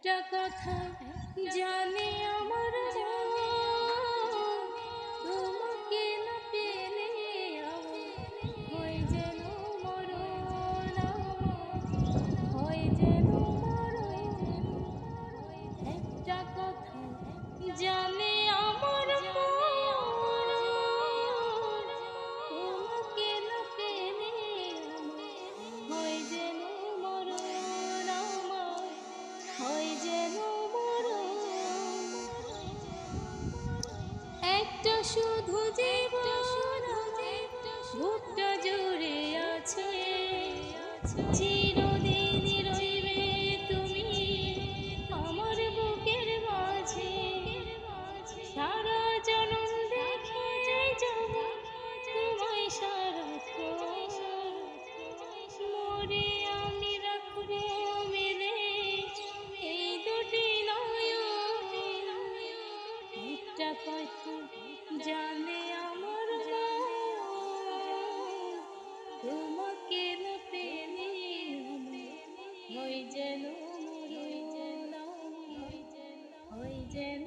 একটা কথা জানে আমার তোমাকে না পেলে হয় যেন মরণ, হয় যেন মরণ। একটা কথা জানে আমার তোমাকে না পেলে হয় যেন মরণ, হয় যেন মরণ। একটা শুধু জীবন বুকটা জুড়ে আছে, চিরদিনই রইবে তুমি আমার বুকের মাঝে। সারা জনম দেখে যাব তোমায় সারাক্ষণ, মরে আমি রাখবো মেলে এই দুটি নয়ন। একটা কথা জানে আমার তোমাকে না পেলে হয় যেন মরণ, হয় যেন